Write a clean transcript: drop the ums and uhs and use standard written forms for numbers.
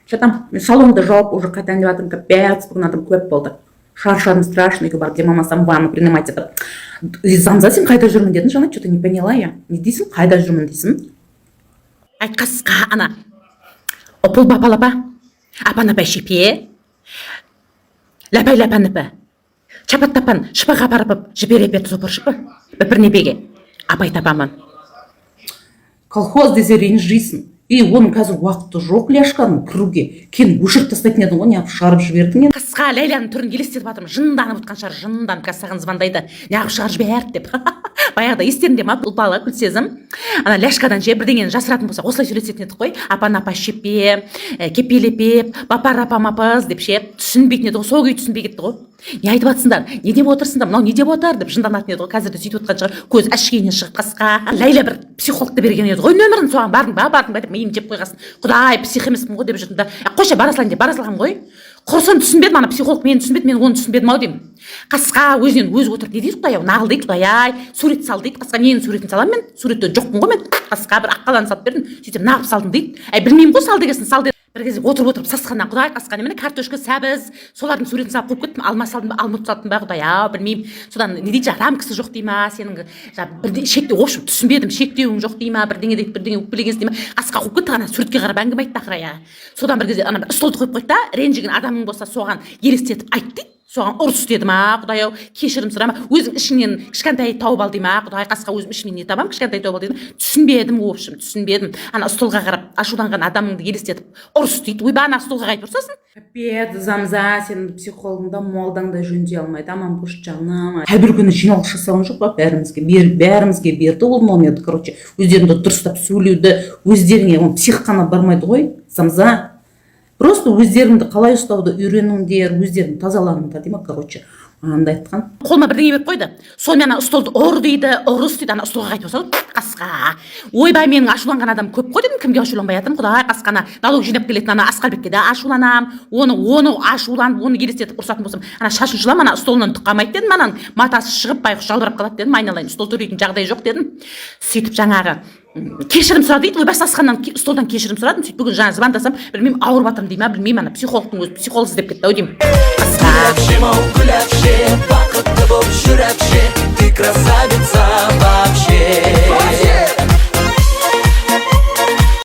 Что там салонды жауып уже қайтайын деп жатырмын, капец, бүгін адам көп болды. Шаршадым страшно, үйге барып демалмасам ванну принимать етіп. Замза, сен қайда жүрмін дедің, жаңа что-то не поняла я. Не дейсің, қайда жүрмін дейсің? Айтқасқа ана. Опыл бапалапа, апанапа шепе, лапай-лапанапа, чапаттапан, шыпаға барып, жіберепет зопыр шыпы, бірне беге, апай тапамын. Колхоз десе ренжисің. И оның қазір уақыты жоқ ляшканың кіруге. Кен өшіріп тастайтын едің ғой, неғып шығарып жібердің. Қысқа Ләйляның түрін елестетіп жатырмын. Жынданып отқан шығар, жынданып қазір саған звондайды. Неғып шығарып жіберді деп. Баяғыда естерінде ма бұл бала Гүлсезім. Ана ляшкадан же бірдеңені жасыратын болса, осылай сөйлесетін едік қой. Апан-апа шепе, кепелепеп, бапар-апам-апыз деп ше. Түсінбейтін еді ғой, сол күй түсінбей кетті ғой. Не айтып жатсыңдар? Не деп отырсыңдар? Мынау не деп отыр деп жынданатын еді ғой. Қазір де сөйтіп отқан шығар. Көз әшкейінен шығып қасқа. Ләйла бір психологты берген еді ғой. Нөмірін соған бардың ба деп миым жеп қойғасын. Құдай, псих емеспін ғой деп жүрдім да. Қойшы бара салайын деп бара салғам ғой. Құрсын түсінбедім, ана психолог мені түсінбеді, мен оны түсінбедім ау деймін. Қасқа өзінен өзі отырып не дейді Құдай ау, нағыл дейді Құдай, сурет сал дейді. Қасқа ненің суретін саламын мен? Суреттен жоқпын ғой мен. Қасқа бір аққаланы салып бердім, сөйтіп нағып салдым дейді. Білмеймін ғой сал дегесін сал деді. Бір кезде отырып сасқаннан Құдай қасқа немене картошка, сәбіз, солардың суретін салып қойып кеттім. Алма салдым ба, алмұрт салдым ба Құдай ау, білмеймін. Содан не дейді рамкасы жоқ дей ма, сенің бірде шектеу, общем түсінбедім, шектеуің жоқ дей ма, бірдеңе дейді, бірдеңе өкпелегенсің дей ма. Қасқа қойып кетті ана суретке қарап әңгіме айтты ақыры я. Содан бір кезде ана столды қойып қойды да, ренжіген адамың болса соған елестетіп айт дейді. Соған ұрыс деді ма, Құдай ау, кешірім сұрама, өзің ішіңнен кішкентай тауып ал дей ма, Құдай қасқа өзім ішімнен не табам, кішкентай тауып ал дейді. Түсінбедім, в общем, түсінбедім. Ана столға қарап ашуланған адамыңды елестетіп ұрыс дейді. Ойбай, ана столға қайтып ұрсасын. Капец, Замза, сенің психологыңда молдаңда жөндей алмайды, аман бош жаным. Бір күні жиналыс жасаған жоқ па, бәрімізге берді ол номерді, короче, өздеріңді дұрыстап сөйлеуді, өздеріңе психқана бармайды ғой, Замза. Просто өздеріңді қалай ұстауды үйреніңдер, өздеріңді тазаланыңдар деймін, короче. Анда айтқан. Қолыма бірдеңе беріп қойды. Сонымен ана столды ұр дейді, ұрыс дейді, ана столға қайтып салды. Қасқа. Ойбай, менің ашуланған адам көп қой дедім, кімге ашуланбай жатырмын? Құдай қасқана налог жинап келетін ана Асқарбекке де ашуланам. Оны ашуланып, оны елестетіп ұрсатын болсам, ана шашын жұлам, ана столынан тұққамайды дедім, ананың матасы шығып байқұс жалбырап қалады дедім, айналайын, стол төлейтін жағдай жоқ дедім. Сөйтіп жаңағы кешірім сұрады дейді, ойбай сасқаннан столдан кешірім сұрадым, сөйтіп бүгін жаңа звондасам, білмеймін ауырып жатырмын дей ма, білмеймін, ана психологтың өзі психолог іздеп кетті ау деймін. Бақытты болып жүр әпше, ты красавица вообще.